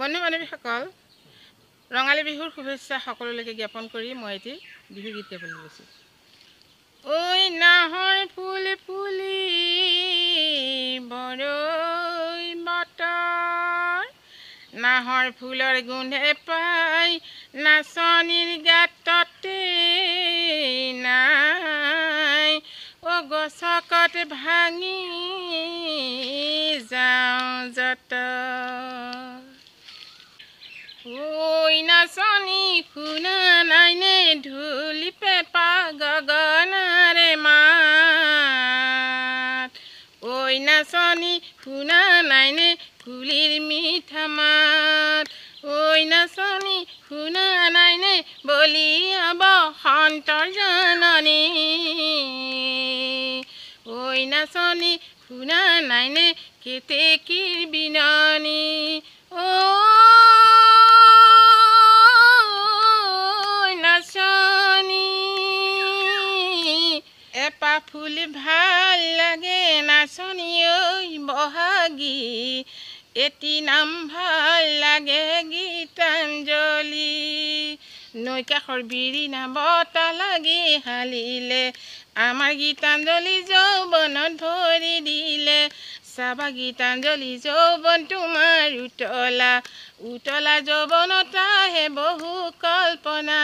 বন্ধু বান্ধৱীসকল ৰঙালী বিহুৰ শুভেচ্ছা সকলোলৈকে জ্ঞাপন কৰি মই এটি বিহু গীত গাবলৈ লৈছোঁ। ঐ নাহৰ ফুল ফুলি বৰৈ বতৰ, নাহৰ ফুলৰ গোন্ধে পাই নাচনীৰ গাততে নাই, অ গছকত ভাঙি যাওঁ যত। ঐ নাচনী শুনা নাইনে ঢুলি পেঁপা গগনাৰে মাত, ঐ নাচনী শুনা নাইনে কুলিৰ মিঠা মাত, ঐ নাচনী শুনা নাইনে বলিয়াব সন্তৰ জননী, ঐ নাচনী শুনা নাইনে কেতেকীৰ বিননি, ঐ নাচনী এপা ফুল ভাল লাগে নাচনী ঐ বহাগী, এটি নাম ভাল লাগে গীতাঞ্জলি, নৈ কাষৰ বিৰিণা বতাহ লাগি হালিলে আমাৰ গীতাঞ্জলি যৌৱনত ভৰি দিলে, চাবা গীতাঞ্জলি যৌৱন তোমাৰ উতলা, উতলা যৌৱনত আহে বহু কল্পনা,